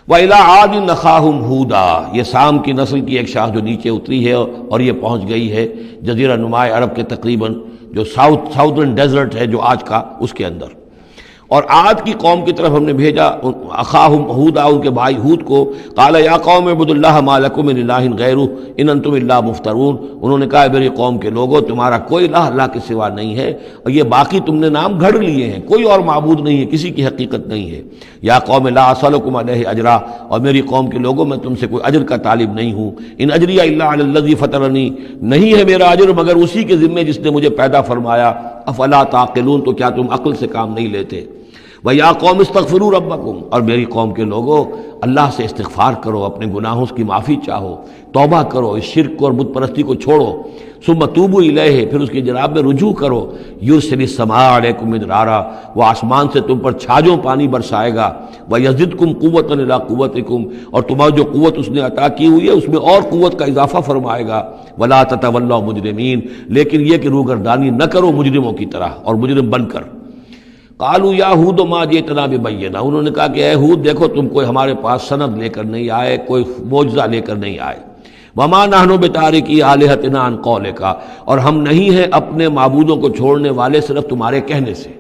وَإِلَىٰ عَادٍ أَخَاهُمْ هُودًا، یہ سام کی نسل کی ایک شاخ جو نیچے اتری ہے اور یہ پہنچ گئی ہے جزیرہ نمائے عرب کے تقریباً جو ساؤتھرن ڈیزرٹ ہے جو آج کا، اس کے اندر. اور عاد کی قوم کی طرف ہم نے بھیجا اخاہم ہودا، ان کے بھائی ہود کو. قال یا قوم اعبدوا اللہ ما لکم من الہ غیرہ ان انتم الا مفترون، انہوں نے کہا میری قوم کے لوگوں تمہارا کوئی الہ اللہ کے سوا نہیں ہے اور یہ باقی تم نے نام گھڑ لیے ہیں، کوئی اور معبود نہیں ہے، کسی کی حقیقت نہیں ہے. یا قوم لا اسألکم علیہ اجرا، اور میری قوم کے لوگوں میں تم سے کوئی اجر کا طالب نہیں ہوں. ان اجری الا علی الذی فطرنی، نہیں ہے میرا اجر مگر اسی کے ذمے جس نے مجھے پیدا فرمایا. افلا تعقلون، تو کیا تم عقل سے کام نہیں لیتے. وَيَا قَوْمِ اسْتَغْفِرُوا رَبَّكُمْ، اور میری قوم کے لوگوں اللہ سے استغفار کرو، اپنے گناہوں کی معافی چاہو، توبہ کرو، اس شرک کو اور بت پرستی کو چھوڑو. ثُمَّ تُوبُوا إِلَيْهِ، پھر اس کی جناب میں رجوع کرو. يُرْسِلِ السَّمَاءَ عَلَيْكُمْ مِدْرَارًا، وہ آسمان سے تم پر چھاجوں پانی برسائے گا. وَيَزِدْكُمْ قُوَّةً إِلَىٰ قُوَّتِكُمْ، اور تمہاری جو قوت اس نے عطا کی ہوئی ہے اس میں اور قوت کا اضافہ فرمائے گا. وَلَا تَتَوَلَّوْا مُجْرِمِينَ، لیکن یہ کہ روگردانی نہ کرو مجرموں کی طرح اور مجرم بن کر. قالوا یا ہود ما جئتنا ببینہ، انہوں نے کہا کہ اے ہود دیکھو تم کوئی ہمارے پاس سند لے کر نہیں آئے، کوئی معجزہ لے کر نہیں آئے. وما نحن بتارکی آلہتنا عن قولک، اور ہم نہیں ہیں اپنے معبودوں کو چھوڑنے والے صرف تمہارے کہنے سے.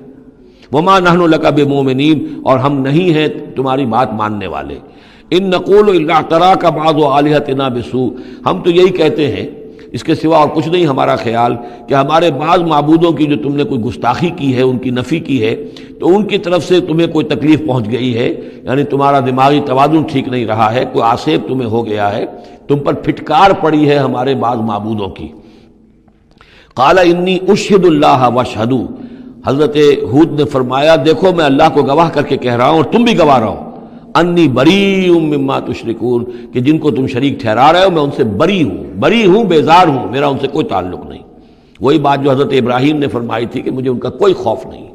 وما نحن لک بمؤمنین، اور ہم نہیں ہیں تمہاری بات ماننے والے. ان نقول الا اعتراک بعض آلہتنا بسوء، ہم تو یہی کہتے ہیں اس کے سوا اور کچھ نہیں ہمارا خیال کہ ہمارے بعض معبودوں کی جو تم نے کوئی گستاخی کی ہے، ان کی نفی کی ہے، تو ان کی طرف سے تمہیں کوئی تکلیف پہنچ گئی ہے، یعنی تمہارا دماغی توازن ٹھیک نہیں رہا ہے، کوئی آسیب تمہیں ہو گیا ہے، تم پر پھٹکار پڑی ہے ہمارے بعض معبودوں کی. قال انی اشہد اللہ واشہدوا، حضرت ہود نے فرمایا دیکھو میں اللہ کو گواہ کر کے کہہ رہا ہوں اور تم بھی گواہ رہو، انی بریء مما تشرکون، کہ جن کو تم شریک ٹھہرا رہے ہو میں ان سے بری ہوں، بیزار ہوں، میرا ان سے کوئی تعلق نہیں. وہی بات جو حضرت ابراہیم نے فرمائی تھی کہ مجھے ان کا کوئی خوف نہیں.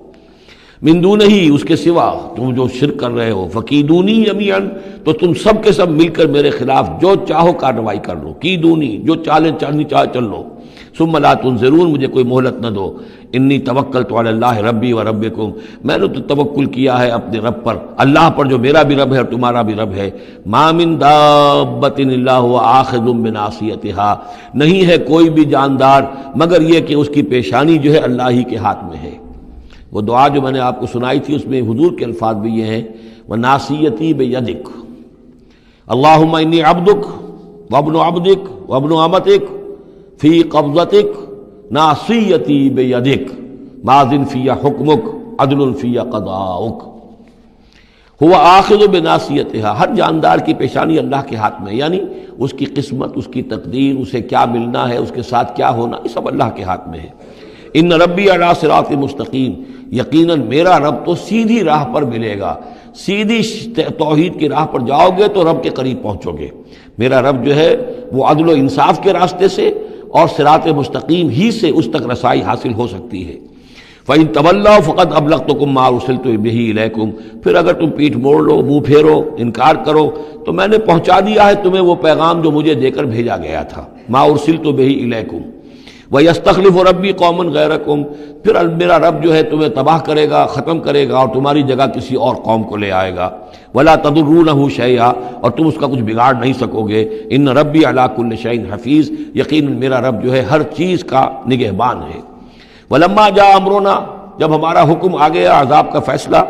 من دونہ، اس کے سوا تم جو شرک کر رہے ہو، فکیدونی جمیعا، تو تم سب کے سب مل کر میرے خلاف جو چاہو کارروائی کر لو، کیدونی، جو چالیں چلنی چاہ چل لو. ثم لا تنظرون، مجھے کوئی مہلت نہ دو. انی توکلت علی اللہ ربی و ربکم، میں نے تو توکل کیا ہے اپنے رب پر، اللہ پر جو میرا بھی رب ہے اور تمہارا بھی رب ہے. ما من دابۃ الا هو آخذ بناصیتها، نہیں ہے کوئی بھی جاندار مگر یہ کہ اس کی پیشانی جو ہے اللہ ہی کے ہاتھ میں ہے. وہ دعا جو میں نے آپ کو سنائی تھی اس میں حضور کے الفاظ بھی یہ ہیں وناصیتی بیدک، اللہم انی عبدک وابن عبدک وابن امتک فی قبضتک ناصیتی بیدک ماض فی حکمک عدل فی قضاؤک. ہوا آخذ بناصیتها، ہر جاندار کی پیشانی اللہ کے ہاتھ میں، یعنی اس کی قسمت، اس کی تقدیر، اسے کیا ملنا ہے، اس کے ساتھ کیا ہونا، یہ سب اللہ کے ہاتھ میں ہے. ان ربی علی صراط مستقیم، یقیناً میرا رب تو سیدھی راہ پر ملے گا، سیدھی توحید کی راہ پر جاؤ گے تو رب کے قریب پہنچو گے. میرا رب جو ہے وہ عدل و انصاف کے راستے سے اور صراط مستقیم ہی سے اس تک رسائی حاصل ہو سکتی ہے. فَإِن تَوَلَّوْا فَقَدْ أَبْلَغْتُكُم مَّا أُرْسِلْتُ بِهِ إِلَيْكُمْ، پھر اگر تم پیٹھ موڑ لو، منہ پھیرو، انکار کرو، تو میں نے پہنچا دیا ہے تمہیں وہ پیغام جو مجھے دے کر بھیجا گیا تھا. مَا أُرْسِلْتُ بِهِ إِلَيْكُمْ وَيَسْتَخْلِفُ رَبِّي قَوْمًا غَيْرَكُمْ، پھر میرا رب جو ہے تمہیں تباہ کرے گا، ختم کرے گا اور تمہاری جگہ کسی اور قوم کو لے آئے گا. وَلَا تَضُرُّونَهُ شَيْئًا، اور تم اس کا کچھ بگاڑ نہیں سکو گے. ان ربی علی کل شیء حفیظ، یقیناً میرا رب جو ہے ہر چیز کا نگہبان ہے. وَلَمَّا جَاءَ أَمْرُنَا، جب ہمارا حکم آ گیا عذاب کا فیصلہ،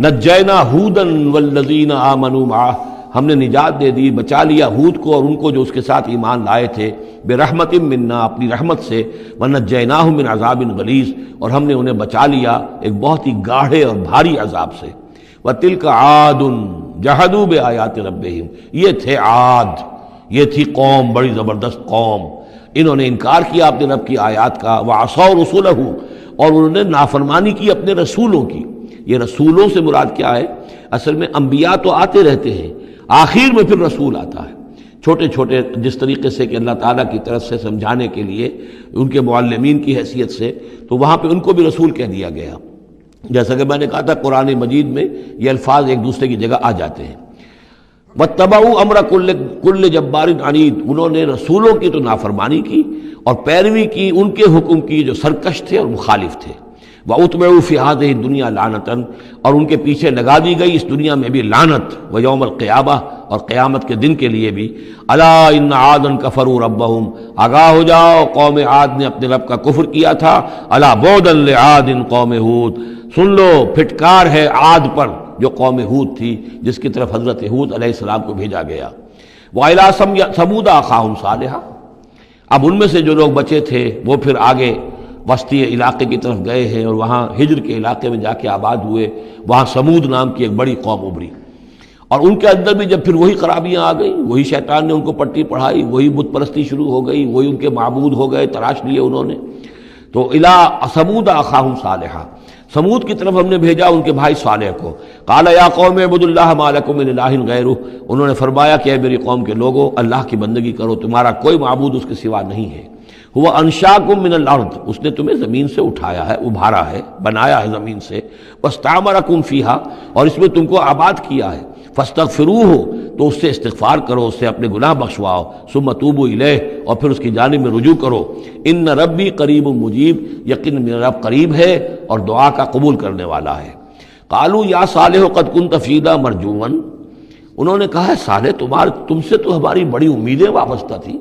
نجینا ہودا والذین آمنوا معہ، ہم نے نجات دے دی، بچا لیا ہود کو اور ان کو جو اس کے ساتھ ایمان لائے تھے، برحمت منا، اپنی رحمت سے، ونجیناہم من عذاب غلیظ، اور ہم نے انہیں بچا لیا ایک بہت ہی گاڑھے اور بھاری عذاب سے. وتلک عاد جحدوا بآیات ربہم، یہ تھے عاد، یہ تھی قوم، بڑی زبردست قوم، انہوں نے انکار کیا اپنے رب کی آیات کا. وعصوا رسولہ، اور انہوں نے نافرمانی کی اپنے رسولوں کی. یہ رسولوں سے مراد کیا ہے؟ اصل میں انبیاء تو آتے رہتے ہیں، آخر میں پھر رسول آتا ہے، چھوٹے چھوٹے، جس طریقے سے کہ اللہ تعالیٰ کی طرف سے سمجھانے کے لیے ان کے معلمین کی حیثیت سے، تو وہاں پہ ان کو بھی رسول کہہ دیا گیا. جیسا کہ میں نے کہا تھا قرآن مجید میں یہ الفاظ ایک دوسرے کی جگہ آ جاتے ہیں. وَاتَّبَعُوا أَمْرَ كُلِّ جَبَّارٍ عَنِيدٍ، انہوں نے رسولوں کی تو نافرمانی کی اور پیروی کی ان کے حکم کی جو سرکش تھے اور مخالف تھے. وَأُتْبِعُوا فِي هَذِهِ الدُّنْيَا لَعْنَةً، اور ان کے پیچھے لگا دی گئی اس دنیا میں بھی لعنت، وَيَوْمَ الْقِيَامَةِ، اور قیامت کے دن کے لیے بھی، أَلَا إِنَّ عَادًا كَفَرُوا رَبَّهُمْ، آگاہ ہو جاؤ قوم عاد نے اپنے رب کا کفر کیا تھا، أَلَا بُعْدًا لِعَادٍ قوم ہود، سن لو پھٹکار ہے عاد پر جو قوم ہود تھی، جس کی طرف حضرت ہود علیہ السلام کو بھیجا گیا۔ وَإِلَىٰ ثَمُودَ أَخَاهُمْ صَالِحًا، اب ان میں سے جو لوگ بچے تھے وہ پھر آگے وسطی علاقے کی طرف گئے ہیں اور وہاں ہجر کے علاقے میں جا کے آباد ہوئے، وہاں سمود نام کی ایک بڑی قوم ابھری، اور ان کے اندر بھی جب پھر وہی خرابیاں آ گئیں، وہی شیطان نے ان کو پٹی پڑھائی، وہی بت پرستی شروع ہو گئی، وہی ان کے معبود ہو گئے، تراش لیے انہوں نے۔ تو إِلَىٰ ثَمُودَ أَخَاهُمْ صَالِحًا، سمود کی طرف ہم نے بھیجا ان کے بھائی صالح کو۔ قال یا قوم اعبدوا اللہ ما لکم من الہ غیرہ، انہوں نے فرمایا کہ اے میری قوم کے لوگو، اللہ کی بندگی کرو، تمہارا کوئی معبود اس کے سوا نہیں ہے۔ هو انشاکم من الارض، اس نے تمہیں زمین سے اٹھایا ہے، ابھارا ہے، بنایا ہے زمین سے، واستعمرکم فیہا، اور اس میں تم کو آباد کیا ہے، فاستغفروہ، تو اس سے استغفار کرو، اس سے اپنے گناہ بخشواؤ، ثم توبوا الیہ، اور پھر اس کی جانب میں رجوع کرو۔ ان ربی قریب مجیب، یقین میرا رب قریب ہے اور دعا کا قبول کرنے والا ہے۔ قالوا یا صالح قد کنت فینا مرجوا، انہوں نے کہا ہے صالح تم سے تو ہماری بڑی امیدیں وابستہ تھی۔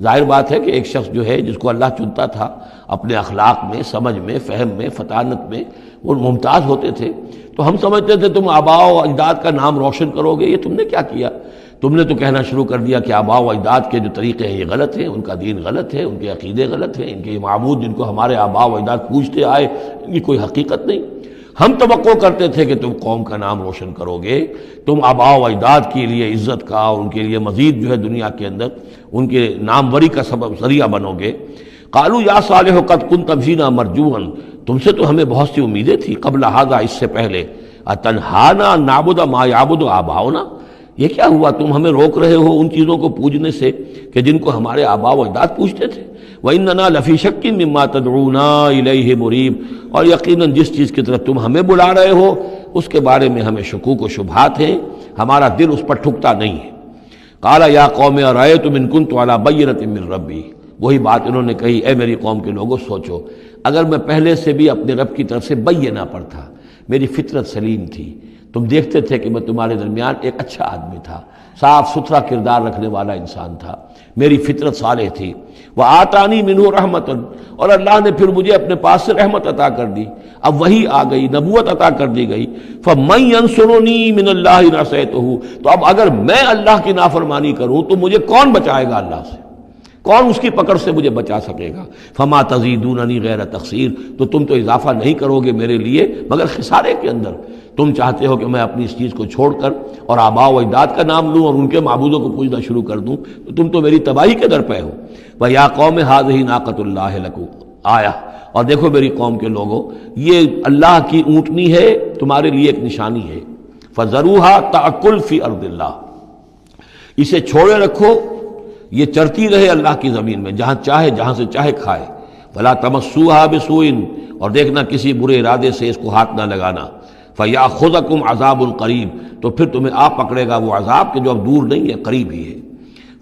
ظاہر بات ہے کہ ایک شخص جو ہے جس کو اللہ چنتا تھا، اپنے اخلاق میں، سمجھ میں، فہم میں، فطانت میں وہ ممتاز ہوتے تھے، تو ہم سمجھتے تھے تم آباء و اجداد کا نام روشن کرو گے۔ یہ تم نے کیا کیا؟ تم نے تو کہنا شروع کر دیا کہ آباء و اجداد کے جو طریقے ہیں یہ غلط ہیں، ان کا دین غلط ہے، ان کے عقیدے غلط ہیں، ان کے معبود جن کو ہمارے آباء و اجداد پوجتے آئے ان کی کوئی حقیقت نہیں۔ ہم توقع کرتے تھے کہ تم قوم کا نام روشن کرو گے، تم آباء و اجداد کے لیے عزت کا اور ان کے لیے مزید جو ہے دنیا کے اندر ان کے ناموری کا سبب ذریعہ بنو گے۔ قالوا یا صالح قد کنت فینا مرجوا، تم سے تو ہمیں بہت سی امیدیں تھی، قبل ھذا، اس سے پہلے، اتنہانا نعبد ما یعبد آباؤنا، یہ کیا ہوا تم ہمیں روک رہے ہو ان چیزوں کو پوجنے سے کہ جن کو ہمارے آباء و اجداد پوجتے تھے۔ وَإِنَّنَا لَفِي شَكٍّ مِّمَّا تَدْعُونَا إِلَيْهِ مُرِيبٍ، اور یقیناً جس چیز کی طرف تم ہمیں بلا رہے ہو اس کے بارے میں ہمیں شکوک و شبہات ہیں، ہمارا دل اس پر ٹھکتا نہیں ہے۔ قَالَ يَا قَوْمِ أَرَأَيْتُمْ إِن كُنتُ عَلَىٰ بَيِّنَةٍ مِّن رَّبِّي، وہی بات انہوں نے کہی، اے میری قوم کے لوگوں سوچو، اگر میں پہلے سے بھی اپنے رب کی طرف سے بینہ پر تھا، میری فطرت سلیم تھی، تم دیکھتے تھے کہ میں تمہارے درمیان ایک اچھا آدمی تھا، صاف ستھرا کردار رکھنے والا انسان تھا، میری فطرت صالح تھی، وآتانی منہ رحمتاً، اور اللہ نے پھر مجھے اپنے پاس سے رحمت عطا کر دی، اب وہی آ گئی، نبوت عطا کر دی گئی، فمن ینصرنی من اللہ ان عصیتہ، تو اب اگر میں اللہ کی نافرمانی کروں تو مجھے کون بچائے گا اللہ سے، کون اس کی پکڑ سے مجھے بچا سکے گا؟ فما تزیدوننی غیر تقصیر، تو تم تو اضافہ نہیں کرو گے میرے لیے مگر خسارے کے اندر۔ تم چاہتے ہو کہ میں اپنی اس چیز کو چھوڑ کر اور آباء و اجداد کا نام لوں اور ان کے معبودوں کو پوجنا شروع کر دوں، تو تم تو میری تباہی کے در پہ ہو۔ وَيَا قَوْمِ هَٰذِهِ نَاقَةُ اللَّهِ لَكُمْ آیَةٌ، اور دیکھو میری قوم کے لوگوں، یہ اللہ کی اونٹنی ہے، تمہارے لیے ایک نشانی ہے، فَذَرُوهَا تَأْكُلْ فِي أَرْضِ اللَّهِ، اسے چھوڑے رکھو، یہ چرتی رہے اللہ کی زمین میں، جہاں چاہے جہاں سے چاہے کھائے، فَلَا تَمَسُّوهَا بِسُوءٍ، اور دیکھنا کسی برے ارادے سے اس کو ہاتھ نہ لگانا، فَيَأْخُذَكُمْ عَذَابٌ قَرِيبٌ، تو پھر تمہیں آ پکڑے گا وہ عذاب کہ جو اب دور نہیں ہے، قریب ہی ہے۔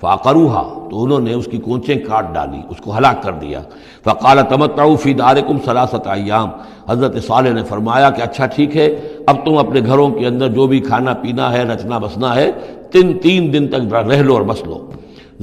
فَعَقَرُوهَا، تو انہوں نے اس کی کونچیں کاٹ ڈالی، اس کو ہلاک کر دیا۔ فَقَالَ تَمَتَّعُوا فِي دَارِكُمْ ثَلَاثَةَ أَيَّامٍ، حضرت صالح نے فرمایا کہ اچھا ٹھیک ہے، اب تم اپنے گھروں کے اندر جو بھی کھانا پینا ہے، رچنا بسنا ہے، تین دن تک رہ لو اور بس لو۔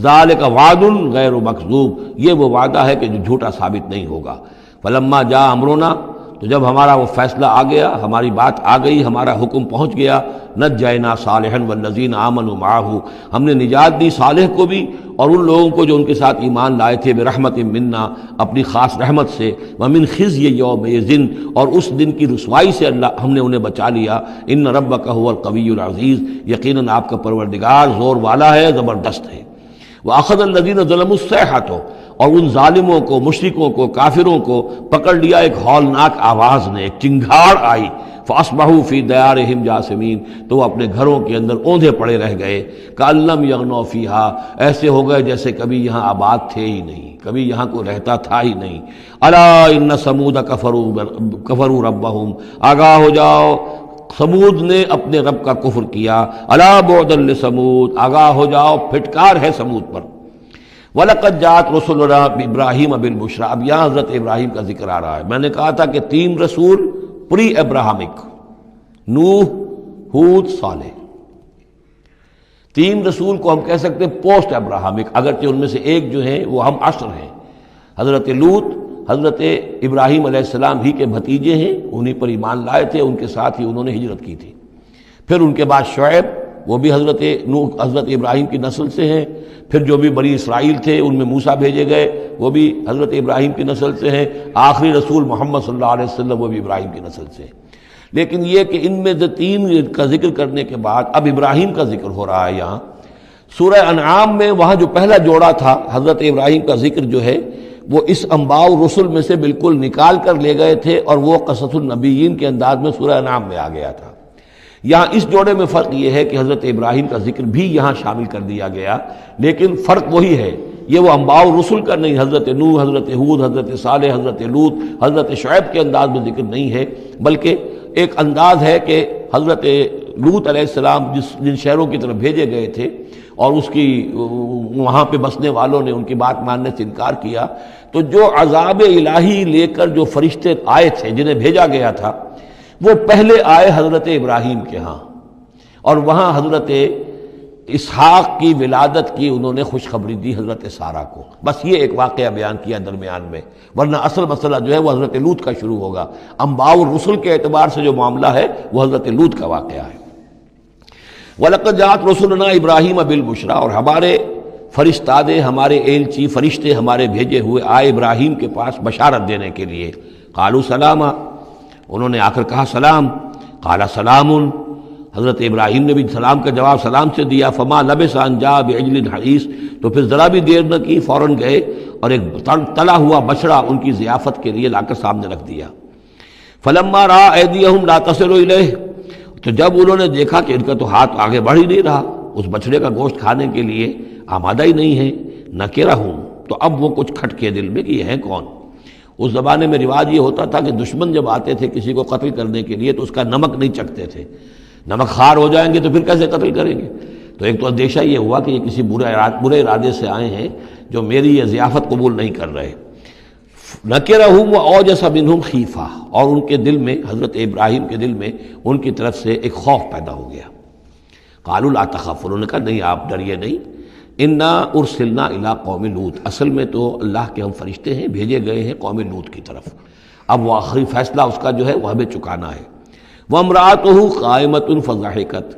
ذالک وعد غیر مکذوب، یہ وہ وعدہ ہے کہ جو جھوٹا ثابت نہیں ہوگا۔ فلما جاء امرنا، تو جب ہمارا وہ فیصلہ آ گیا، ہماری بات آ گئی، ہمارا حکم پہنچ گیا، نجینا صالحا والذین آمنوا معہ، ہم نے نجات دی صالح کو بھی اور ان لوگوں کو جو ان کے ساتھ ایمان لائے تھے، برحمت منا، اپنی خاص رحمت سے، ومن خزی یومئذ، اور اس دن کی رسوائی سے اللہ ہم نے انہیں بچا لیا۔ ان ربک هو القوی العزیز، یقیناً آپ کا پروردگار زور والا ہے، زبردست ہے۔ وَأَخَذَ الَّذِينَ ظَلَمُوا الصَّيْحَةُ، اور ان ظالموں کو، مشرکوں کو، کافروں کو پکڑ لیا ایک ہولناک آواز نے، ایک چنگھاڑ آئی، فَأَصْبَحُوا فِي دِيَارِهِمْ جَاثِمِينَ، تو وہ اپنے گھروں کے اندر اوندھے پڑے رہ گئے، كَأَن لَّمْ يَغْنَوْا فِيهَا، ایسے ہو گئے جیسے کبھی یہاں آباد تھے ہی نہیں، کبھی یہاں کو رہتا تھا ہی نہیں۔ أَلَا إِنَّ ثَمُودَ كَفَرُوا رَبَّهُمْ، آگاہ ہو جاؤ، سمود نے اپنے رب کا کفر کیا۔ الا بعدا لثمود، آگاہ ہو جاؤ، پھٹکار ہے سمود پر۔ وَلَقَدْ جَاءَتْ رُسُلُنَا بِإِبْرَاهِيمَ بِالْبُشْرَىٰ۔ اب یہاں حضرت ابراہیم کا ذکر آ رہا ہے۔ میں نے کہا تھا کہ 3 رسول پری ابراہمک، نوح، ہود، صالح۔ 3 رسول کو ہم کہہ سکتے ہیں پوسٹ ابراہمک، اگرچہ ان میں سے ایک جو ہیں وہ ہم عصر ہیں۔ حضرت لوط حضرت ابراہیم علیہ السلام ہی کے بھتیجے ہیں، انہی پر ایمان لائے تھے، ان کے ساتھ ہی انہوں نے ہجرت کی تھی۔ پھر ان کے بعد شعیب، وہ بھی حضرت نوح حضرت ابراہیم کی نسل سے ہیں۔ پھر جو بھی بنی اسرائیل تھے ان میں موسیٰ بھیجے گئے، وہ بھی حضرت ابراہیم کی نسل سے ہیں۔ آخری رسول محمد صلی اللہ علیہ وسلم وہ بھی ابراہیم کی نسل سے ہیں۔ لیکن یہ کہ ان میں سے 3 کا ذکر کرنے کے بعد اب ابراہیم کا ذکر ہو رہا ہے یہاں۔ سورہ انعام میں وہاں جو پہلا جوڑا تھا حضرت ابراہیم کا ذکر جو ہے وہ اس انباء رسل میں سے بالکل نکال کر لے گئے تھے، اور وہ قصص النبیین کے انداز میں سورہ انعام میں آ گیا تھا۔ یہاں اس جوڑے میں فرق یہ ہے کہ حضرت ابراہیم کا ذکر بھی یہاں شامل کر دیا گیا، لیکن فرق وہی ہے، یہ وہ انباء رسل کا نہیں، حضرت نوح، حضرت ہود، حضرت صالح، حضرت لوط، حضرت شعیب کے انداز میں ذکر نہیں ہے، بلکہ ایک انداز ہے کہ حضرت لوط علیہ السلام جن شہروں کی طرف بھیجے گئے تھے اور اس کی وہاں پہ بسنے والوں نے ان کی بات ماننے سے انکار کیا، تو جو عذاب الہی لے کر جو فرشتے آئے تھے جنہیں بھیجا گیا تھا وہ پہلے آئے حضرت ابراہیم کے ہاں، اور وہاں حضرت اسحاق کی ولادت کی انہوں نے خوشخبری دی حضرت سارہ کو۔ بس یہ ایک واقعہ بیان کیا درمیان میں، ورنہ اصل مسئلہ جو ہے وہ حضرت لوط کا شروع ہوگا۔ انباء الرسل کے اعتبار سے جو معاملہ ہے وہ حضرت لوط کا واقعہ ہے۔ وَلَقَدْ جَاءَتْ رُسُلُنَا إِبْرَاهِيمَ بِالْبُشْرَىٰ، اور ہمارے فرشتادے، ہمارے ایلچی فرشتے ہمارے بھیجے ہوئے آئے ابراہیم کے پاس بشارت دینے کے لیے۔ قالوا سلاما، انہوں نے آ کر کہا سلام۔ قال سلام، حضرت ابراہیم نے بھی سلام کا جواب سلام سے دیا۔ فما لبث ان جاء بعجل حنیذ، تو پھر ذرا بھی دیر نہ کی، فوراً گئے اور ایک تلا ہوا بچڑا ان کی ضیافت کے لیے لا کر سامنے رکھ دیا۔ فلما رأى أيديهم لا تصل إليه، تو جب انہوں نے دیکھا کہ ان کا تو ہاتھ آگے بڑھ ہی نہیں رہا اس بچڑے کا گوشت کھانے کے لیے، آمادہ ہی نہیں ہے، نکرہم، تو اب وہ کچھ کھٹکے دل میں کہ یہ ہیں کون۔ اس زمانے میں رواج یہ ہوتا تھا کہ دشمن جب آتے تھے کسی کو قتل کرنے کے لیے تو اس کا نمک نہیں چکھتے تھے، نمک خوار ہو جائیں گے تو پھر کیسے قتل کریں گے۔ تو ایک تو اندیشہ یہ ہوا کہ یہ کسی برے ارادے سے آئے ہیں جو میری یہ ضیافت قبول نہیں کر رہے۔ نکرہم واوجس منہم خیفہ، اور ان کے دل میں، حضرت ابراہیم کے دل میں ان کی طرف سے ایک خوف پیدا ہو گیا۔ قالوا لا تخف، انہوں نے کہا نہیں آپ ڈریے نہیں، انا ارسلنا الی قوم لوط، اصل میں تو اللہ کے ہم فرشتے ہیں، بھیجے گئے ہیں قوم لوط کی طرف، اب وہ آخری فیصلہ اس کا جو ہے وہ ہمیں چکانا ہے۔ وامرأتہ قائمۃ فضحکت،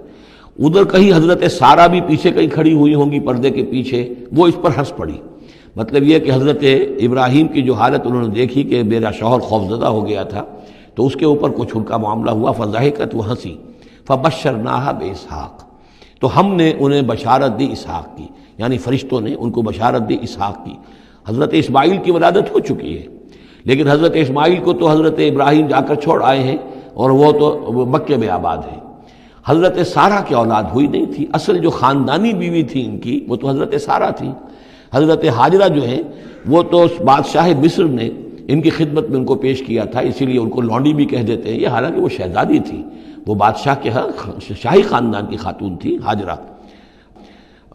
ادھر کہیں حضرت سارہ بھی پیچھے کہیں کھڑی ہوئی ہوں گی پردے کے پیچھے، وہ اس پر ہنس پڑی۔ مطلب یہ کہ حضرت ابراہیم کی جو حالت انہوں نے دیکھی کہ میرا شوہر خوفزدہ ہو گیا تھا تو اس کے اوپر کچھ ان کا معاملہ ہوا، فضحکت، وہ ہنسی۔ فبشرناہا باسحاق، تو ہم نے انہیں بشارت دی اسحاق کی، یعنی فرشتوں نے ان کو بشارت دی اسحاق کی۔ حضرت اسماعیل کی ولادت ہو چکی ہے، لیکن حضرت اسماعیل کو تو حضرت ابراہیم جا کر چھوڑ آئے ہیں اور وہ تو مکے میں آباد ہیں۔ حضرت سارہ کی اولاد ہوئی نہیں تھی، اصل جو خاندانی بیوی تھی ان کی وہ تو حضرت سارہ تھی۔ حضرت ہاجرہ جو ہیں وہ تو بادشاہ مصر نے ان کی خدمت میں ان کو پیش کیا تھا، اسی لیے ان کو لونڈی بھی کہہ دیتے ہیں، یہ حالانکہ وہ شہزادی تھی، وہ بادشاہ کے ہاں شاہی خاندان کی خاتون تھی ہاجرہ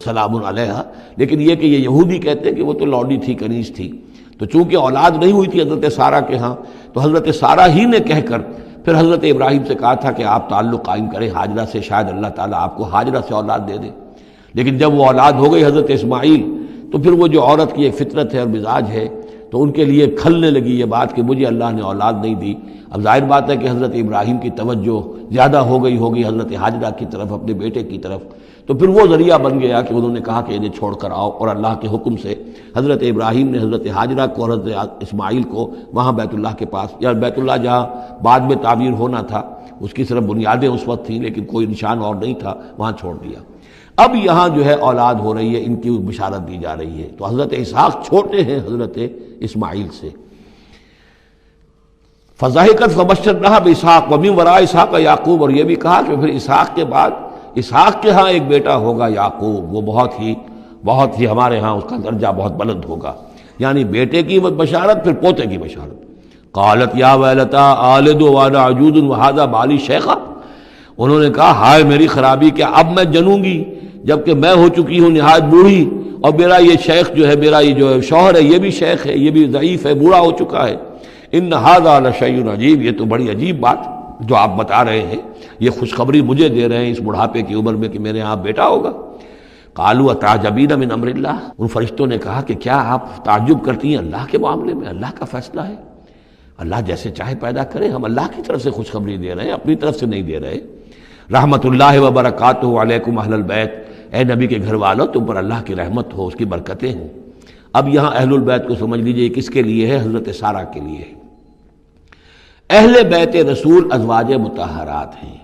سلام علیہا، لیکن یہ کہ یہ یہودی کہتے ہیں کہ وہ تو لونڈی تھی، کنیز تھی۔ تو چونکہ اولاد نہیں ہوئی تھی حضرت سارہ کے ہاں، تو حضرت سارہ ہی نے کہہ کر پھر حضرت ابراہیم سے کہا تھا کہ آپ تعلق قائم کریں ہاجرہ سے، شاید اللہ تعالیٰ آپ کو ہاجرہ سے اولاد دے دے۔ لیکن جب وہ اولاد ہو گئی حضرت اسماعیل، تو پھر وہ جو عورت کی ایک فطرت ہے اور مزاج ہے، تو ان کے لیے کھلنے لگی یہ بات کہ مجھے اللہ نے اولاد نہیں دی۔ اب ظاہر بات ہے کہ حضرت ابراہیم کی توجہ زیادہ ہو گئی ہوگی حضرت ہاجرہ کی طرف، اپنے بیٹے کی طرف، تو پھر وہ ذریعہ بن گیا کہ انہوں نے کہا کہ انہیں چھوڑ کر آؤ، اور اللہ کے حکم سے حضرت ابراہیم نے حضرت ہاجرہ کو اور حضرت اسماعیل کو وہاں بیت اللہ کے پاس، یا بیت اللہ جہاں بعد میں تعمیر ہونا تھا اس کی صرف بنیادیں اس وقت تھیں لیکن کوئی نشان اور نہیں تھا، وہاں چھوڑ دیا۔ اب یہاں جو ہے اولاد ہو رہی ہے، ان کی بشارت دی جا رہی ہے۔ تو حضرت اسحاق چھوٹے ہیں حضرت اسماعیل سے۔ فضحکت فبشرناہا باسحاق ومن وراء اسحاق یعقوب، اور یہ بھی کہا کہ پھر اسحاق کے بعد اسحاق کے ہاں ایک بیٹا ہوگا یعقوب، وہ بہت ہی ہمارے ہاں اس کا درجہ بہت بلند ہوگا، یعنی بیٹے کی بشارت پھر پوتے کی بشارت۔ قالت یا ویلتا آلد وانا عجوز وہذا بالی شیخا، انہوں نے کہا ہائے میری خرابی، کہ اب میں جنوں گی جبکہ میں ہو چکی ہوں نہایت بوڑھی، اور میرا یہ شیخ جو ہے، میرا یہ جو شوہر ہے یہ بھی شیخ ہے، یہ بھی ضعیف ہے، بوڑھا ہو چکا ہے۔ ان ھذا لشیء عجیب، یہ تو بڑی عجیب بات جو آپ بتا رہے ہیں، یہ خوشخبری مجھے دے رہے ہیں اس بڑھاپے کی عمر میں کہ میرے یہاں بیٹا ہوگا۔ قالوا اتعجبین من امر اللہ، ان فرشتوں نے کہا کہ کیا آپ تعجب کرتی ہیں اللہ کے معاملے میں؟ اللہ کا فیصلہ ہے، اللہ جیسے چاہے پیدا کرے، ہم اللہ کی طرف سے خوشخبری دے رہے ہیں، اپنی طرف سے نہیں دے رہے۔ رحمت اللہ وبرکاتہ علیکم اہل البیت، اے نبی کے گھر والوں تم پر اللہ کی رحمت ہو، اس کی برکتیں ہوں۔ اب یہاں اہل البیت کو سمجھ لیجئے کس کے لیے ہے؟ حضرت سارہ کے لیے ہے۔ اہل بیت رسول ازواج مطہرات ہیں،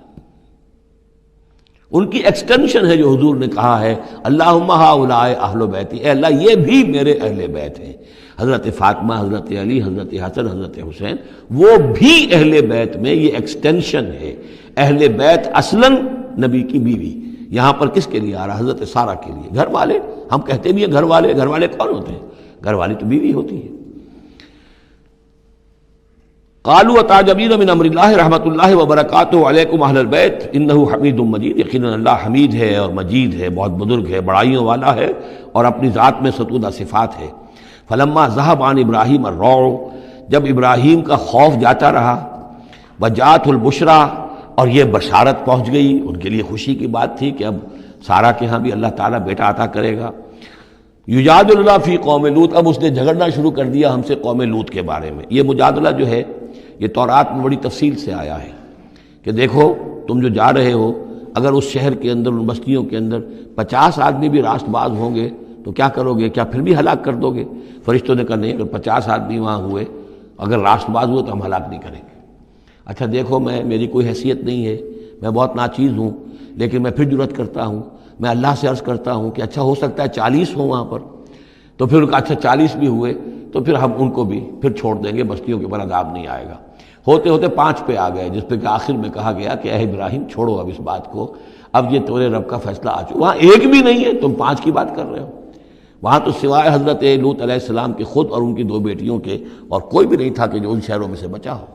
ان کی ایکسٹینشن ہے جو حضور نے کہا ہے اللہم ہؤلاء اہل بیتی، اے اللہ یہ بھی میرے اہل بیت ہیں۔ حضرت فاطمہ، حضرت علی، حضرت حسن، حضرت حسین، وہ بھی اہل بیت میں، یہ ایکسٹینشن ہے۔ اہل بیت اصلاً نبی کی بیوی، یہاں پر کس کے لیے آ رہا؟ حضرت سارہ کے لیے۔ گھر والے، ہم کہتے بھی ہیں گھر والے، گھر والے کون ہوتے ہیں؟ گھر والی تو بیوی ہوتی ہے۔ قالوا اتعجبین من امر اللہ رحمت اللہ وبرکاتہ علیکم اہل البیت انہ حمید مجید، یقیناً اللہ حمید ہے اور مجید ہے، بہت بزرگ ہے، بڑائیوں والا ہے، اور اپنی ذات میں ستودہ صفات ہے۔ فلما ذهب عن ابراہیم الروع، جب ابراہیم کا خوف جاتا رہا، وجاءت البشریٰ، اور یہ بشارت پہنچ گئی، ان کے لیے خوشی کی بات تھی کہ اب سارہ کے ہاں بھی اللہ تعالیٰ بیٹا عطا کرے گا۔ یجادلنا فی قوم لوط، اب اس نے جھگڑنا شروع کر دیا ہم سے قوم لوط کے بارے میں۔ یہ مجادلہ جو ہے یہ تورات میں بڑی تفصیل سے آیا ہے کہ دیکھو تم جو جا رہے ہو، اگر اس شہر کے اندر، ان بستیوں کے اندر 50 آدمی بھی راست باز ہوں گے تو کیا کرو گے؟ کیا پھر بھی ہلاک کر دو گے؟ فرشتوں نے کہا نہیں، اگر 50 آدمی وہاں ہوئے، اگر راست باز ہوئے تو ہم ہلاک نہیں کریں گے۔ اچھا دیکھو، میری کوئی حیثیت نہیں ہے، میں بہت ناچیز ہوں، لیکن میں پھر جرأت کرتا ہوں، میں اللہ سے عرض کرتا ہوں کہ اچھا ہو سکتا ہے 40 ہوں وہاں پر، تو پھر اچھا 40 بھی ہوئے تو پھر ہم ان کو بھی پھر چھوڑ دیں گے، بستیوں کے اوپر عذاب نہیں آئے گا۔ ہوتے ہوتے 5 پہ آ گئے، جس پہ کہ آخر میں کہا گیا کہ اے ابراہیم چھوڑو اب اس بات کو، اب یہ تیرے رب کا فیصلہ آ چکا۔ وہاں ایک بھی نہیں ہے، تم 5 کی بات کر رہے ہو۔ وہاں تو سوائے حضرت لوط علیہ السلام کے خود اور ان کی 2 بیٹیوں کے اور کوئی بھی نہیں تھا کہ جو ان شہروں میں سے بچا ہو۔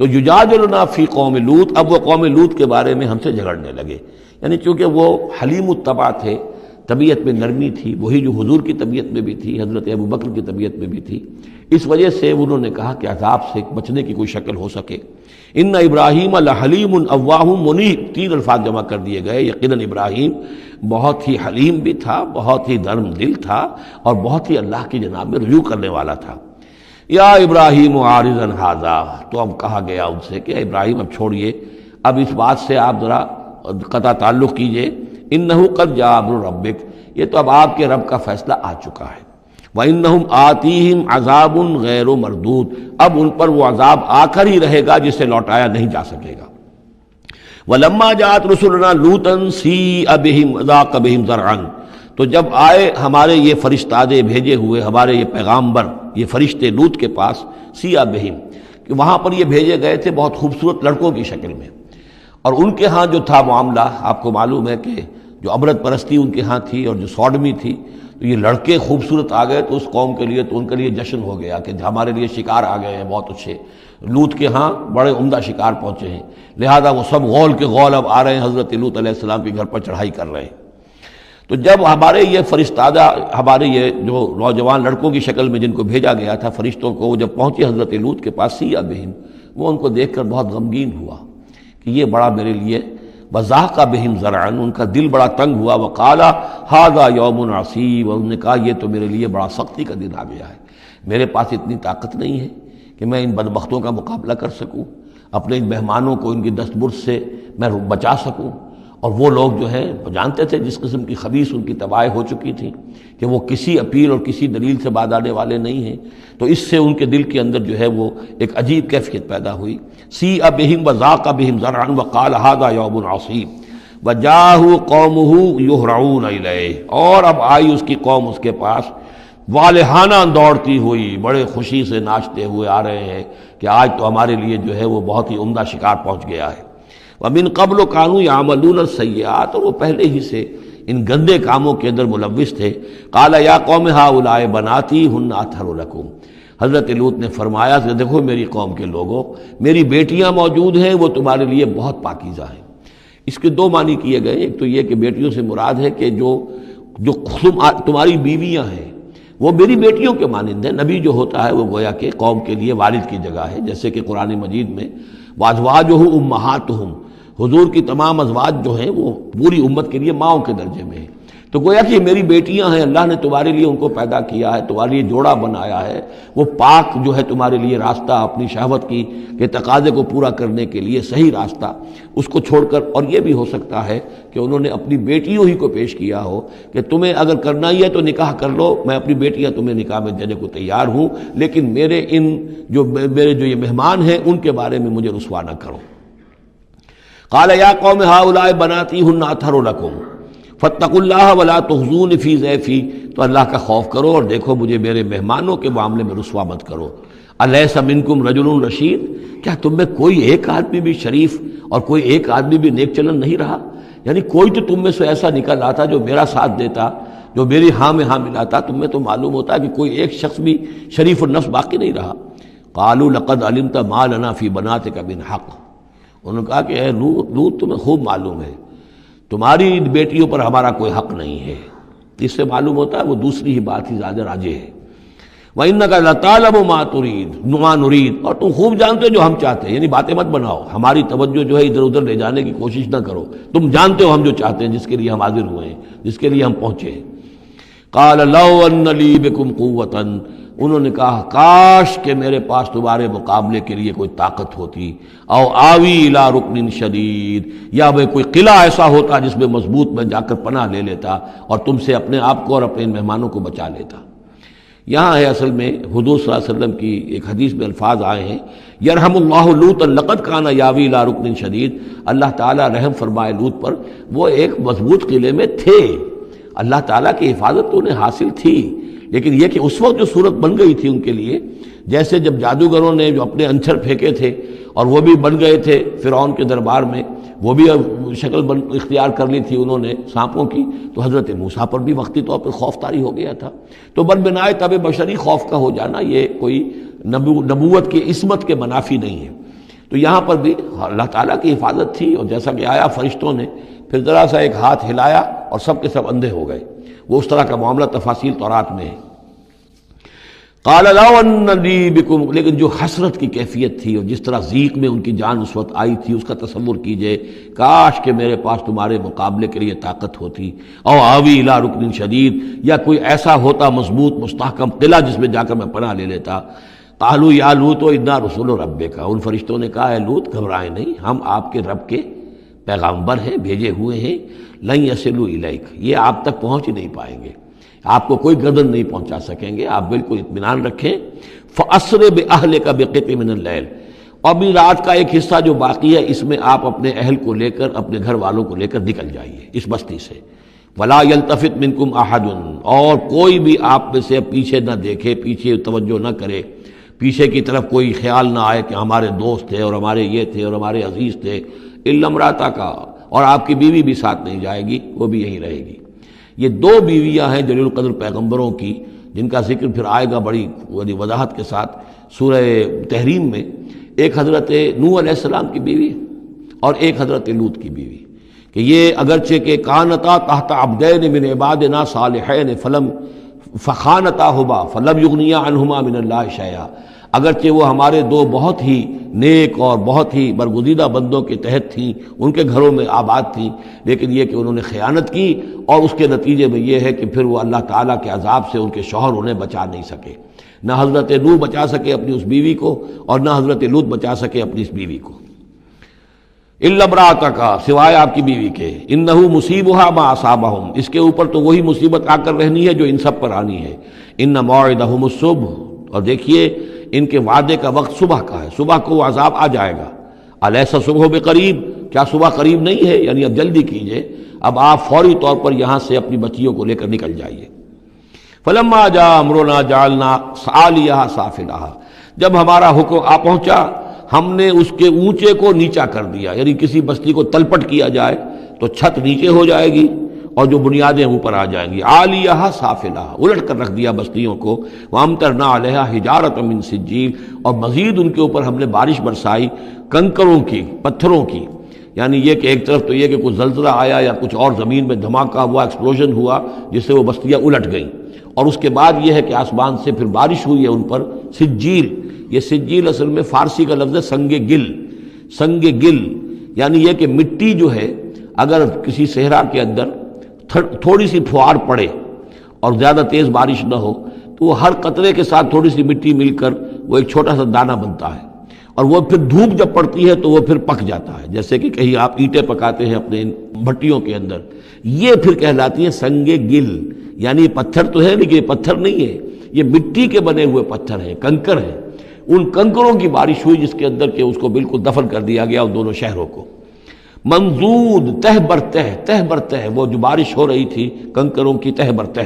تو یجادلنا فی قوم لوط، اب وہ قوم لوط کے بارے میں ہم سے جھگڑنے لگے، یعنی چونکہ وہ حلیم الطبع تھے، طبیعت میں نرمی تھی، وہی جو حضور کی طبیعت میں بھی تھی، حضرت ابوبکر کی طبیعت میں بھی تھی، اس وجہ سے انہوں نے کہا کہ عذاب سے بچنے کی کوئی شکل ہو سکے۔ ان ابراہیم لحلیم اواہ منیب، 3 الفاظ جمع کر دیے گئے۔ یقیناً ابراہیم بہت ہی حلیم بھی تھا، بہت ہی نرم دل تھا، اور بہت ہی اللہ کی جناب میں رجوع کرنے والا تھا۔ یا ابراہیم عارض عن ھذا، تو اب کہا گیا ان سے کہ ابراہیم اب چھوڑیے، اب اس بات سے آپ ذرا قطع تعلق کیجئے۔ انہ قد جاء امر ربک، یہ تو اب آپ کے رب کا فیصلہ آ چکا ہے۔ وانہم آتیہم عذاب غیر مردود، اب ان پر وہ عذاب آ کر ہی رہے گا جسے لوٹایا نہیں جا سکے گا۔ ولما جاءت رسلنا لوطا سیء بہم وضاق بہم ذرعا، تو جب آئے ہمارے یہ فرشتادے بھیجے ہوئے، ہمارے یہ پیغامبر، یہ فرشتے لوط کے پاس، سیء بہم، کہ وہاں پر یہ بھیجے گئے تھے بہت خوبصورت لڑکوں کی شکل میں، اور ان کے ہاں جو تھا معاملہ، آپ کو معلوم ہے کہ جو عبرت پرستی ان کے ہاں تھی اور جو سوڈمی تھی، تو یہ لڑکے خوبصورت آ گئے تو اس قوم کے لیے، تو ان کے لیے جشن ہو گیا کہ ہمارے لیے شکار آ گئے ہیں بہت اچھے، لوط کے ہاں بڑے عمدہ شکار پہنچے ہیں، لہذا وہ سب غول کے غول اب آ رہے ہیں، حضرت لوط علیہ السلام کے گھر پر چڑھائی کر رہے ہیں۔ تو جب ہمارے یہ فرشتادہ، ہمارے یہ جو نوجوان لڑکوں کی شکل میں جن کو بھیجا گیا تھا فرشتوں کو، وہ جب پہنچے حضرت لوط کے پاس، سیء بہم، وہ ان کو دیکھ کر بہت غمگین ہوا کہ یہ بڑا میرے لیے، وضاق بہم ذرعا، ان کا دل بڑا تنگ ہوا، وقال ھذا یوم عصیب، اور انہوں نے کہا یہ تو میرے لیے بڑا سختی کا دن آ گیا ہے، میرے پاس اتنی طاقت نہیں ہے کہ میں ان بدبختوں کا مقابلہ کر سکوں، اپنے ان مہمانوں کو ان کی دستبرد سے میں بچا سکوں، اور وہ لوگ جو ہیں جانتے تھے جس قسم کی خبیث ان کی تباہی ہو چکی تھی کہ وہ کسی اپیل اور کسی دلیل سے باز آنے والے نہیں ہیں، تو اس سے ان کے دل کے اندر جو ہے وہ ایک عجیب کیفیت پیدا ہوئی۔ سیء بہم وضاق بہم ذرعا وقال ھذا یوم عصیب وجاءہ قومہ یہرعون الیہ، اور اب آئی اس کی قوم اس کے پاس والہانہ دوڑتی ہوئی، بڑے خوشی سے ناچتے ہوئے آ رہے ہیں کہ آج تو ہمارے لیے جو ہے وہ بہت ہی عمدہ شکار پہنچ گیا ہے۔ وَمِن قَبْلُ كَانُوا يَعْمَلُونَ السَّيِّئَاتِ، اور وہ پہلے ہی سے ان گندے کاموں کے اندر ملوث تھے۔ قَالَ يَا قَوْمِ هَؤُلَاءِ بَنَاتِي هُنَّ أَطْهَرُ لَكُمْ، حضرت لوط نے فرمایا کہ دیکھو میری قوم کے لوگوں، میری بیٹیاں موجود ہیں، وہ تمہارے لیے بہت پاکیزہ ہیں، اس کے دو معنی کیے گئے، ایک تو یہ کہ بیٹیوں سے مراد ہے کہ جو تمہاری بیویاں ہیں وہ میری بیٹیوں کے مانند ہیں۔ نبی جو ہوتا ہے وہ گویا کہ قوم کے لیے والد کی جگہ ہے، جیسے کہ قرآن مجید میں وازواجہ امہاتہم، حضور کی تمام ازواج جو ہیں وہ پوری امت کے لیے ماؤں کے درجے میں ہیں۔ تو گویا کہ یہ میری بیٹیاں ہیں، اللہ نے تمہارے لیے ان کو پیدا کیا ہے، تمہارے لیے جوڑا بنایا ہے، وہ پاک جو ہے تمہارے لیے راستہ اپنی شہوت کی کے تقاضے کو پورا کرنے کے لیے صحیح راستہ اس کو چھوڑ کر، اور یہ بھی ہو سکتا ہے کہ انہوں نے اپنی بیٹیوں ہی کو پیش کیا ہو کہ تمہیں اگر کرنا ہی ہے تو نکاح کر لو، میں اپنی بیٹیاں تمہیں نکاح میں دینے کو تیار ہوں، لیکن میرے جو یہ مہمان ہیں ان کے بارے میں مجھے رسوا نہ کرو۔ قال یا قوم ہؤلاء بناتی ہن اطہر لکم فاتقوا اللہ ولا تخزون فی ضیفی، تو اللہ کا خوف کرو اور دیکھو مجھے میرے مہمانوں کے معاملے میں رسوا مت کرو۔ الیس منکم رجل رشید، کیا تم میں کوئی ایک آدمی بھی شریف اور کوئی ایک آدمی بھی نیک چلن نہیں رہا؟ یعنی کوئی تو تم میں سے ایسا نکل آتا جو میرا ساتھ دیتا، جو میری ہاں میں ہاں ملاتا، تم میں تو معلوم ہوتا ہے کہ کوئی ایک شخص بھی شریف النفس باقی نہیں رہا۔ قالوا لقد علمت ما لنا فی بناتک من حق، انہوں نے کہا کہ اے لوط تمہیں خوب معلوم ہے تمہاری بیٹیوں پر ہمارا کوئی حق نہیں ہے۔ اس سے معلوم ہوتا ہے وہ دوسری ہی بات ہی زیادہ راجح ہے۔ وَإِنَّكَ لَتَعْلَمُ مَا نُرِيدُ، اور تم خوب جانتے ہو جو ہم چاہتے ہیں، یعنی باتیں مت بناؤ، ہماری توجہ جو ہے ادھر ادھر لے جانے کی کوشش نہ کرو، تم جانتے ہو ہم جو چاہتے ہیں، جس کے لیے ہم حاضر ہوئے ہیں، جس کے لیے ہم پہنچے ہیں۔ قَالَ لَوْ أَنَّ لِي بِكُمْ قُوَّةً، انہوں نے کہا کاش کہ میرے پاس تمہارے مقابلے کے لیے کوئی طاقت ہوتی، او آوی الی رکن شدید، یا وہ کوئی قلعہ ایسا ہوتا جس میں مضبوط میں جا کر پناہ لے لیتا اور تم سے اپنے آپ کو اور اپنے مہمانوں کو بچا لیتا۔ یہاں ہے اصل میں حضور صلی اللہ علیہ وسلم کی ایک حدیث میں الفاظ آئے ہیں، یرحم اللہ لوطا لقد کان یاوی الی رکن شدید، اللہ تعالیٰ رحم فرمائے لوط پر، وہ ایک مضبوط قلعے میں تھے، اللہ تعالیٰ کی حفاظت تو انہیں حاصل تھی، لیکن یہ کہ اس وقت جو صورت بن گئی تھی ان کے لیے، جیسے جب جادوگروں نے جو اپنے انچھر پھینکے تھے اور وہ بھی بن گئے تھے فرعون کے دربار میں، وہ بھی شکل اختیار کر لی تھی انہوں نے سانپوں کی، تو حضرت موسیٰ پر بھی وقتی طور پر خوف طاری ہو گیا تھا۔ تو بنائے طب بشری خوف کا ہو جانا یہ کوئی نبوت کی عصمت کے منافی نہیں ہے۔ تو یہاں پر بھی اللہ تعالیٰ کی حفاظت تھی، اور جیسا کہ آیا فرشتوں نے پھر ذرا سا ایک ہاتھ ہلایا اور سب کے سب اندھے ہو گئے، وہ اس طرح کا معاملہ تفاصیل تورات میں ہے۔ قال لو ان لی بکم، لیکن جو حسرت کی کیفیت تھی اور جس طرح ضیق میں ان کی جان اس وقت آئی تھی، اس کا تصور کیجئے، کاش کہ میرے پاس تمہارے مقابلے کے لیے طاقت ہوتی، او آوی الی رکن شدید، یا کوئی ایسا ہوتا مضبوط مستحکم قلعہ جس میں جا کر میں پناہ لے لیتا۔ قالوا یا لوط انا رسول ربک، ان فرشتوں نے کہا اے لوط گھبرائیں نہیں، ہم آپ کے رب کے پیغامبر ہیں، بھیجے ہوئے ہیں، لن یصلوا الیک، یہ آپ تک پہنچ ہی نہیں پائیں گے، آپ کو کوئی گردن نہیں پہنچا سکیں گے، آپ بالکل اطمینان رکھیں۔ فَأَسْرِ بِأَهْلِكَ بِقِطْعٍ مِّنَ اللَّيْلِ، اور بھی رات کا ایک حصہ جو باقی ہے اس میں آپ اپنے اہل کو لے کر، اپنے گھر والوں کو لے کر نکل جائیے اس بستی سے۔ وَلَا يَلْتَفِتْ مِنْكُمْ أَحَدٌ، اور کوئی بھی آپ میں سے پیچھے نہ دیکھے، پیچھے توجہ نہ کرے، پیچھے کی طرف کوئی خیال نہ آئے کہ ہمارے دوست تھے اور ہمارے یہ تھے اور ہمارے عزیز تھے، إِلَّا امْرَأَتَكَ، اور آپ کی بیوی بھی ساتھ نہیں جائے گی، وہ بھی یہیں رہے گی۔ یہ دو بیویاں ہیں جلیل القدر پیغمبروں کی، جن کا ذکر پھر آئے گا بڑی وضاحت کے ساتھ سورہ تحریم میں۔ ایک حضرت نوح علیہ السلام کی بیوی اور ایک حضرت لوط کی بیوی، کہ یہ اگرچہ کہ کانتا تحت عبدین من عبادنا صالحین فخانتاہما فلم یغنیا عنہما من اللہ شیئا، اگرچہ وہ ہمارے دو بہت ہی نیک اور بہت ہی برگزیدہ بندوں کے تحت تھیں، ان کے گھروں میں آباد تھیں، لیکن یہ کہ انہوں نے خیانت کی، اور اس کے نتیجے میں یہ ہے کہ پھر وہ اللہ تعالیٰ کے عذاب سے ان کے شوہر انہیں بچا نہیں سکے، نہ حضرت نوح بچا سکے اپنی اس بیوی کو اور نہ حضرت لوط بچا سکے اپنی اس بیوی کو۔ الا امرأتک، سوائے آپ کی بیوی کے، انہ مصیبھا ما اصابہم، اس کے اوپر تو وہی مصیبت آ کر رہنی ہے جو ان سب پر آنی ہے۔ ان موعدہم الصبح، اور دیکھیے ان کے وعدے کا وقت صبح کا ہے، صبح کو وہ عذاب آ جائے گا۔ الیس صبح بقریب، کیا صبح قریب نہیں ہے؟ یعنی اب جلدی کیجئے، اب آپ فوری طور پر یہاں سے اپنی بچیوں کو لے کر نکل جائیے۔ فلما جاء امرنا جعلنا عالیہا سافلہا، جب ہمارا حکم آ پہنچا ہم نے اس کے اونچے کو نیچا کر دیا، یعنی کسی بستی کو تلپٹ کیا جائے تو چھت نیچے ہو جائے گی اور جو بنیادیں اوپر آ جائیں گی، عالیہا سافلہا، الٹ کر رکھ دیا بستیوں کو، وامطرنا علیہا حجارۃ من سجیل، اور مزید ان کے اوپر ہم نے بارش برسائی کنکروں کی، پتھروں کی، یعنی یہ کہ ایک طرف تو یہ کہ کچھ زلزلہ آیا یا کچھ اور زمین میں دھماکہ ہوا، ایکسپلوژن ہوا جس سے وہ بستیاں الٹ گئیں، اور اس کے بعد یہ ہے کہ آسمان سے پھر بارش ہوئی ہے ان پر سجیل۔ یہ سجیل اصل میں فارسی کا لفظ ہے سنگ گل، سنگ گل یعنی یہ کہ مٹی جو ہے اگر کسی صحرا کے اندر تھوڑی سی پھوار پڑے اور زیادہ تیز بارش نہ ہو تو وہ ہر قطرے کے ساتھ تھوڑی سی مٹی مل کر وہ ایک چھوٹا سا دانہ بنتا ہے، اور وہ پھر دھوپ جب پڑتی ہے تو وہ پھر پک جاتا ہے، جیسے کہ کہیں آپ اینٹیں پکاتے ہیں اپنے بھٹیوں کے اندر، یہ پھر کہلاتی ہے سنگ گل۔ یعنی یہ پتھر تو ہے لیکن یہ پتھر نہیں ہے، یہ مٹی کے بنے ہوئے پتھر ہیں، کنکر ہیں۔ ان کنکروں کی بارش ہوئی جس کے اندر کہ اس کو بالکل دفن کر دیا گیا ان دونوں شہروں کو۔ منضود تہ بر تہ، تہ بر تہ، وہ جو بارش ہو رہی تھی کنکروں کی تہ بر تہ،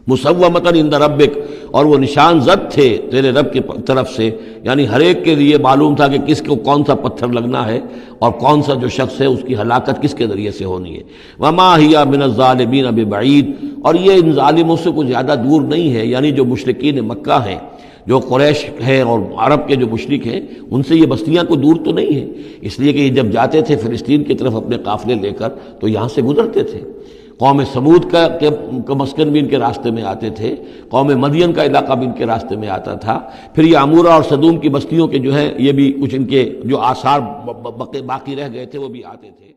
مسومۃ عند ربک، اور وہ نشان زد تھے تیرے رب کی طرف سے، یعنی ہر ایک کے لیے معلوم تھا کہ کس کو کون سا پتھر لگنا ہے اور کون سا جو شخص ہے اس کی ہلاکت کس کے ذریعے سے ہونی ہے۔ وما ہی من الظالمین ببعید، اور یہ ان ظالموں سے کچھ زیادہ دور نہیں ہے، یعنی جو مشرکین مکہ ہیں، جو قریش ہیں اور عرب کے جو مشرک ہیں، ان سے یہ بستیاں کو دور تو نہیں ہیں، اس لیے کہ یہ جب جاتے تھے فلسطین کی طرف اپنے قافلے لے کر تو یہاں سے گزرتے تھے۔ قوم سمود کا مسکن بھی ان کے راستے میں آتے تھے، قوم مدین کا علاقہ بھی ان کے راستے میں آتا تھا، پھر یہ عمورہ اور صدوم کی بستیوں کے جو ہے یہ بھی کچھ ان کے جو آثار باقی رہ گئے تھے وہ بھی آتے تھے۔